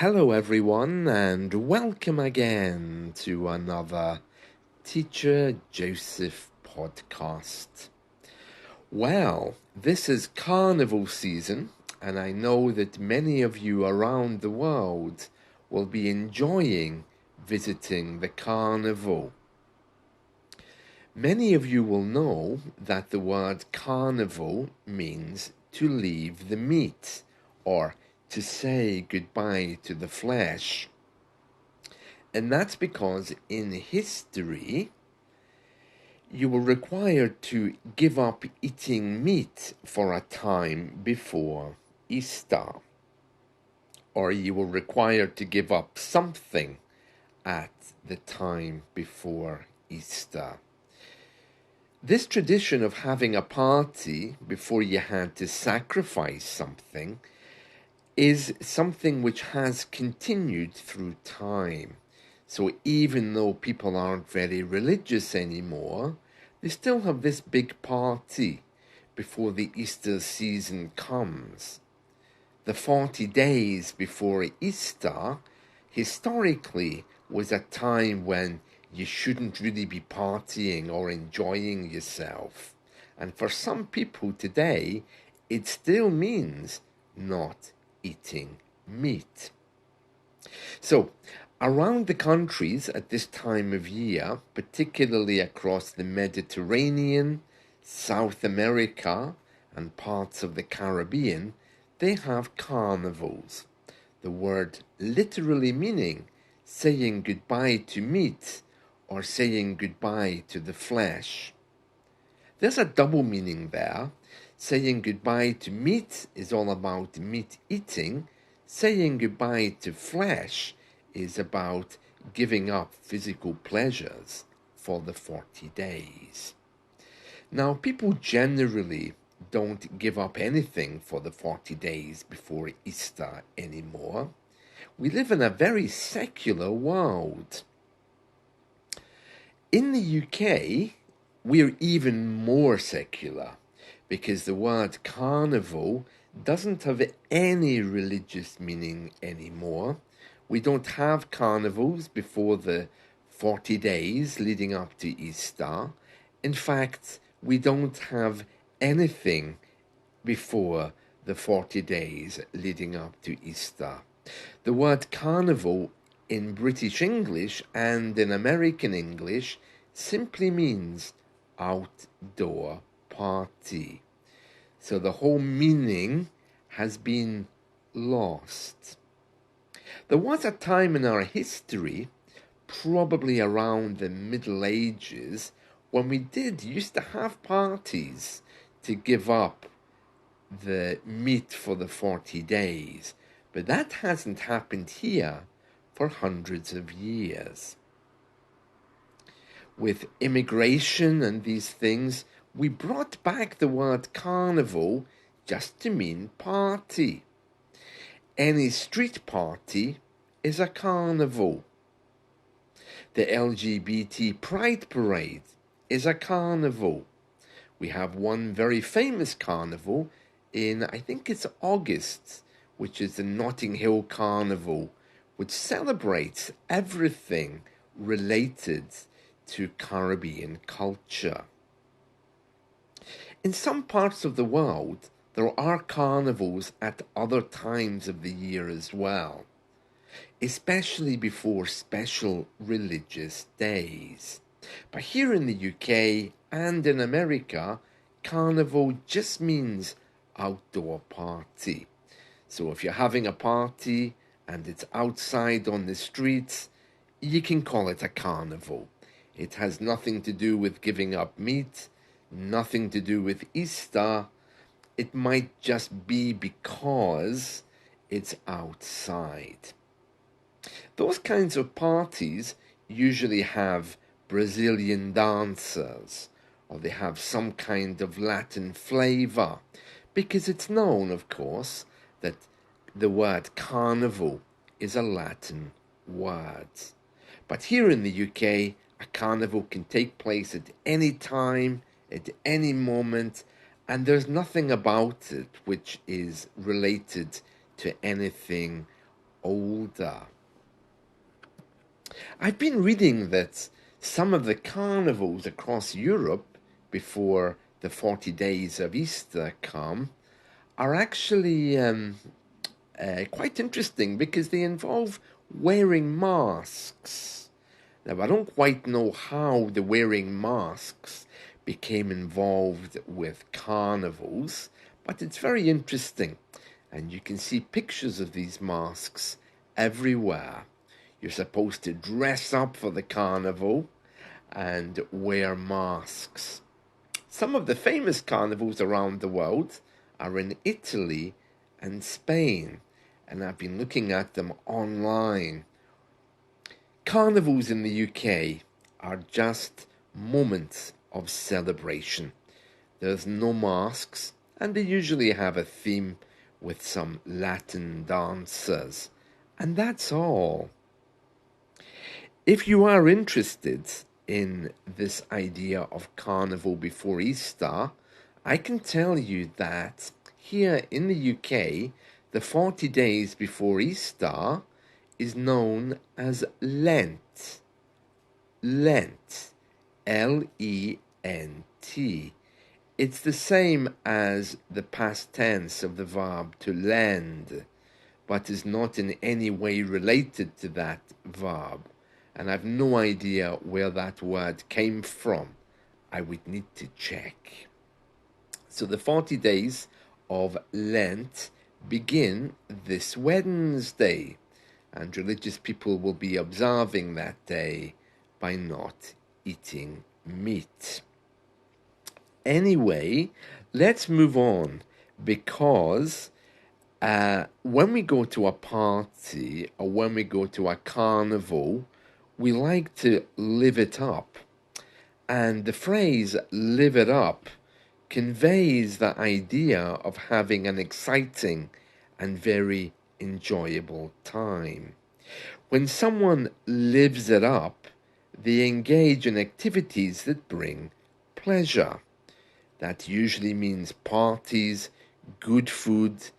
Hello, everyone, and welcome again to another Teacher Joseph podcast. Well, this is carnival season, and I know that many of you around the world will be enjoying visiting the carnival. Many of you will know that the word carnival means to leave the meat or to say goodbye to the flesh. And that's because in history, you were required to give up eating meat for a time before Easter, or you were required to give up something at the time before Easter. This tradition of having a party before you had to sacrifice something is something which has continued through time. So even though people aren't very religious anymore, they still have this big party before the Easter season comes. The 40 days before Easter, historically, was a time when you shouldn't really be partying or enjoying yourself. And for some people today, it still means not eating meat. So, around the countries at this time of year, particularly across the Mediterranean, South America, and parts of the Caribbean, they have carnivals. The word literally meaning saying goodbye to meat or saying goodbye to the flesh. There's a double meaning there. Saying goodbye to meat is all about meat eating. Saying goodbye to flesh is about giving up physical pleasures for the 40 days. Now, people generally don't give up anything for the 40 days before Easter anymore. We live in a very secular world. In the UK, we're even more secular because the word carnival doesn't have any religious meaning anymore. We don't have carnivals before the 40 days leading up to Easter. In fact, we don't have anything before the 40 days leading up to Easter. The word carnival in British English and in American English simply means outdoor party. So the whole meaning has been lost. There was a time in our history, probably around the Middle Ages, when we used to have parties to give up the meat for the 40 days. But that hasn't happened here for hundreds of years. With immigration and these things, we brought back the word carnival just to mean party. Any street party is a carnival. The LGBT Pride Parade is a carnival. We have one very famous carnival in, I think it's August, which is the Notting Hill Carnival, which celebrates everything related to Caribbean culture. In some parts of the world, there are carnivals at other times of the year as well, especially before special religious days. But here in the UK and in America, carnival just means outdoor party. So if you're having a party and it's outside on the streets, you can call it a carnival. It has nothing to do with giving up meat, nothing to do with Easter. It might just be because it's outside. Those kinds of parties usually have Brazilian dancers, or they have some kind of Latin flavor, because it's known, of course, that the word carnival is a Latin word. But here in the UK, a carnival can take place at any time, at any moment, and there's nothing about it which is related to anything older. I've been reading that some of the carnivals across Europe before the 40 days of Easter come are actually quite interesting because they involve wearing masks. Now, I don't quite know how the wearing masks became involved with carnivals, but it's very interesting. And you can see pictures of these masks everywhere. You're supposed to dress up for the carnival and wear masks. Some of the famous carnivals around the world are in Italy and Spain, and I've been looking at them online. Carnivals in the UK are just moments of celebration. There's no masks, and they usually have a theme with some Latin dancers, and that's all. If you are interested in this idea of carnival before Easter, I can tell you that here in the UK, the 40 days before Easter is known as Lent. Lent. Lent. It's the same as the past tense of the verb to lend, but is not in any way related to that verb. And I've no idea where that word came from. I would need to check. So the 40 days of Lent begin this Wednesday, and religious people will be observing that day by not eating meat. Anyway, let's move on, because when we go to a party or when we go to a carnival, we like to live it up. And the phrase live it up conveys the idea of having an exciting and very enjoyable time. When someone lives it up, they engage in activities that bring pleasure. That usually means parties, good food,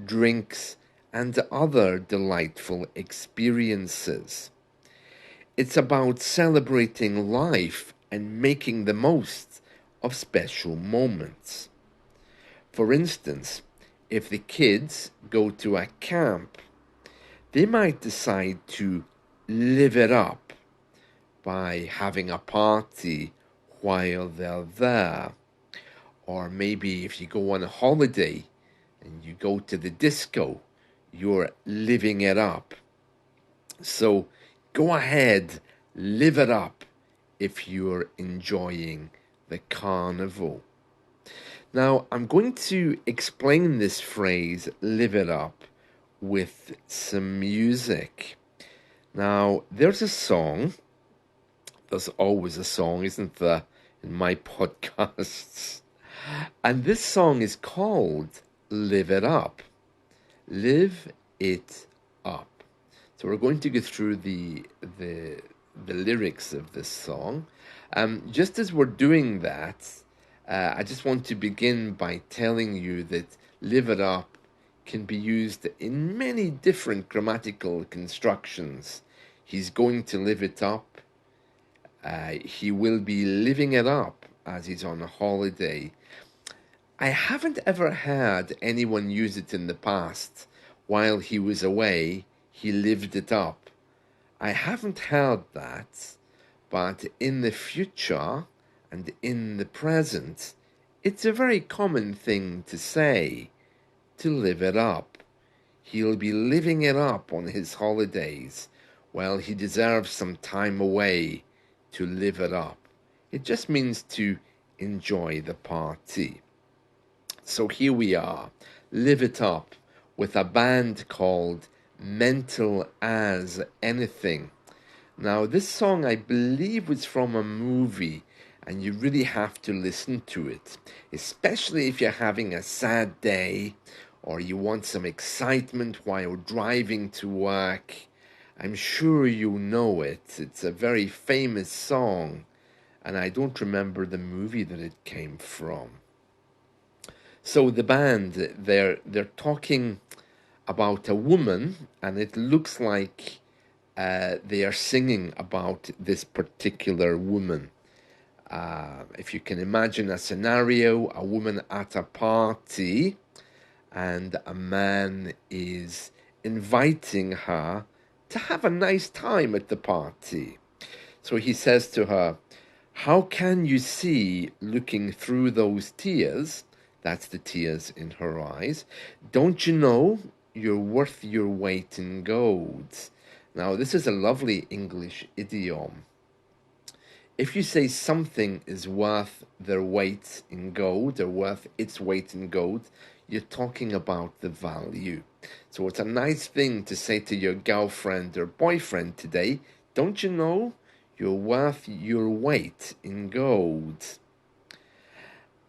drinks, and other delightful experiences. It's about celebrating life and making the most of special moments. For instance, if the kids go to a camp, they might decide to live it up by having a party while they're there. Or maybe if you go on a holiday and you go to the disco, you're living it up. So go ahead, live it up if you're enjoying the carnival. Now, I'm going to explain this phrase, live it up, with some music. Now, there's a song. There's always a song, isn't there, in my podcasts? And this song is called Live It Up. Live It Up. So we're going to go through the lyrics of this song. Just as we're doing that, I just want to begin by telling you that live it up can be used in many different grammatical constructions. He's going to live it up. He will be living it up as he's on a holiday. I haven't ever heard anyone use it in the past. While he was away, he lived it up. I haven't heard that, but in the future and in the present, it's a very common thing to say, to live it up. He'll be living it up on his holidays. Well, he deserves some time away to live it up. It just means to enjoy the party. So here we are, live it up, with a band called Mental as Anything. Now, this song, I believe, was from a movie, and you really have to listen to it, especially if you're having a sad day or you want some excitement while driving to work. I'm sure you know it. It's a very famous song, and I don't remember the movie that it came from. So the band, they're talking about a woman, and it looks like they are singing about this particular woman. If you can imagine a scenario, a woman at a party, and a man is inviting her to have a nice time at the party. So he says to her, "How can you see looking through those tears?" That's the tears in her eyes. "Don't you know you're worth your weight in gold?" Now, this is a lovely English idiom. If you say something is worth their weight in gold or worth its weight in gold, you're talking about the value. So it's a nice thing to say to your girlfriend or boyfriend today. Don't you know you're worth your weight in gold?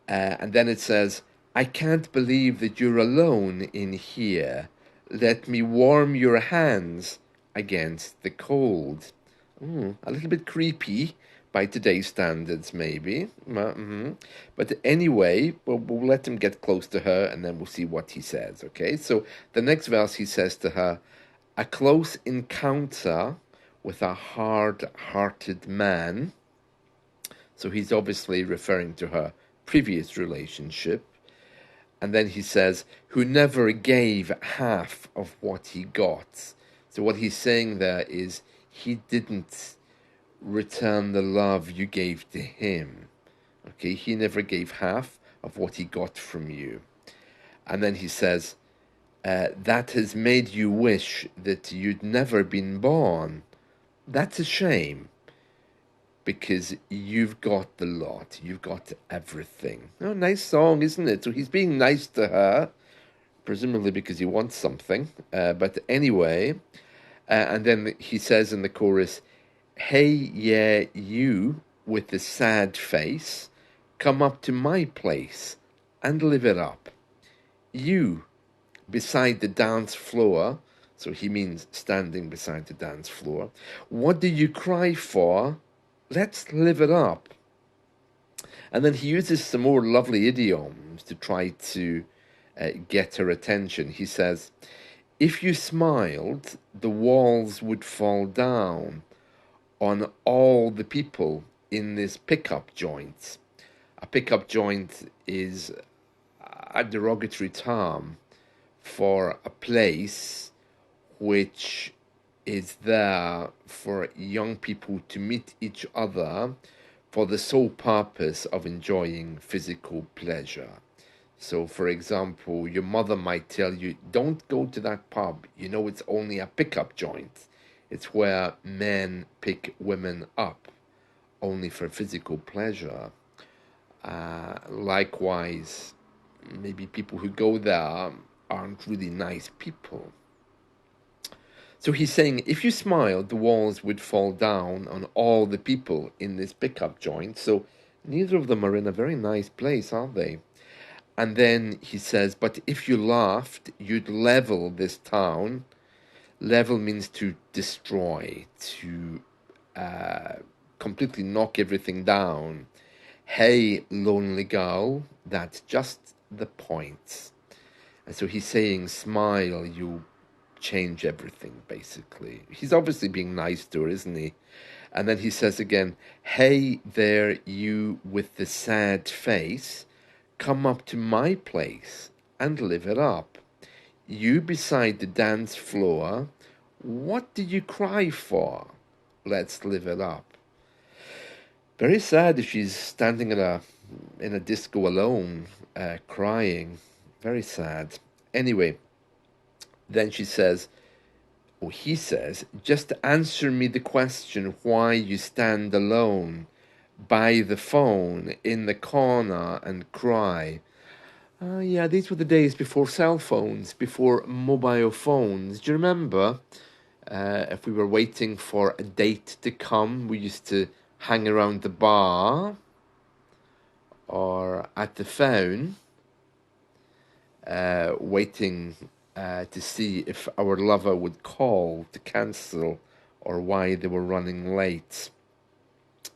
And then it says, "I can't believe that you're alone in here. Let me warm your hands against the cold." A little bit creepy by today's standards, maybe. But anyway, we'll let him get close to her and then we'll see what he says, okay? So the next verse he says to her, "A close encounter with a hard-hearted man." So he's obviously referring to her previous relationship. And then he says, "Who never gave half of what he got." So what he's saying there is he didn't return the love you gave to him. Okay, he never gave half of what he got from you. And then he says, "That has made you wish that you'd never been born. That's a shame, because you've got the lot. You've got everything." Oh, nice song, isn't it? So he's being nice to her, presumably because he wants something. But anyway, and then he says in the chorus, "Hey, yeah, you with the sad face, come up to my place and live it up. You beside the dance floor," so he means standing beside the dance floor, "what do you cry for? Let's live it up." And then he uses some more lovely idioms to try to get her attention. He says, "If you smiled, the walls would fall down on all the people in this pickup joint." A pickup joint is a derogatory term for a place which is there for young people to meet each other for the sole purpose of enjoying physical pleasure. So, for example, your mother might tell you, "Don't go to that pub. You know it's only a pickup joint. It's where men pick women up only for physical pleasure." Likewise, maybe people who go there aren't really nice people. So he's saying, if you smiled, the walls would fall down on all the people in this pickup joint. So neither of them are in a very nice place, are they? And then he says, "But if you laughed, you'd level this town." Level means to destroy, to completely knock everything down. "Hey, lonely girl, that's just the point." And so he's saying, smile, you change everything, basically. He's obviously being nice to her, isn't he? And then he says again, "Hey there, you with the sad face, come up to my place and live it up. You beside the dance floor, what did you cry for? Let's live it up." Very sad if she's standing in a disco alone, crying. Very sad. Anyway, then she says, or he says, "Just answer me the question why you stand alone by the phone in the corner and cry." Yeah, these were the days before cell phones, before mobile phones. Do you remember? If we were waiting for a date to come, we used to hang around the bar or at the phone, waiting to see if our lover would call to cancel or why they were running late.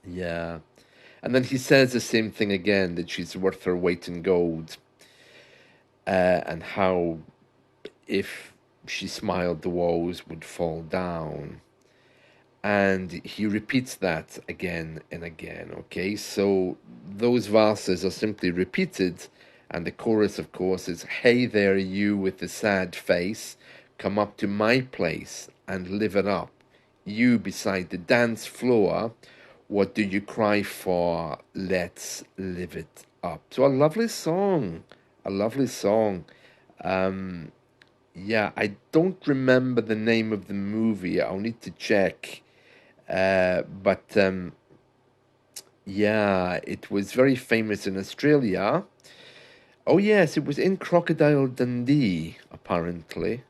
Yeah. And then he says the same thing again, that she's worth her weight in gold. And how if she smiled, the walls would fall down. And he repeats that again and again. Okay, so those verses are simply repeated, and the chorus, of course, is "Hey there, you with the sad face, come up to my place and live it up. You beside the dance floor, what do you cry for? Let's live it up." So a lovely song, a lovely song. Um, yeah, I don't remember the name of the movie. I'll need to check. But yeah, it was very famous in Australia. Oh yes, it was in Crocodile Dundee, apparently.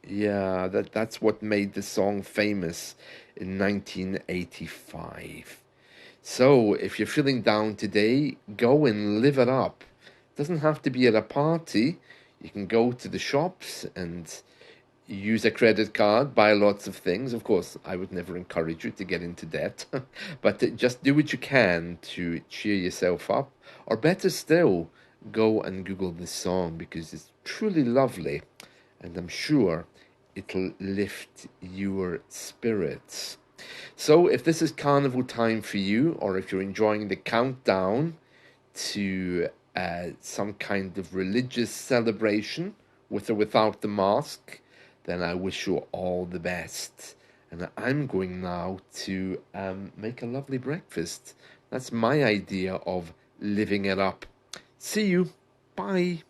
Yeah, that's what made the song famous in 1985. So if you're feeling down today, go and live it up. Doesn't have to be at a party. You can go to the shops and use a credit card, buy lots of things. Of course, I would never encourage you to get into debt, but just do what you can to cheer yourself up. Or better still, go and Google this song because it's truly lovely and I'm sure it'll lift your spirits. So, if this is carnival time for you, or if you're enjoying the countdown to some kind of religious celebration with or without the mask, then I wish you all the best. And I'm going now to make a lovely breakfast. That's my idea of living it up. See you. Bye.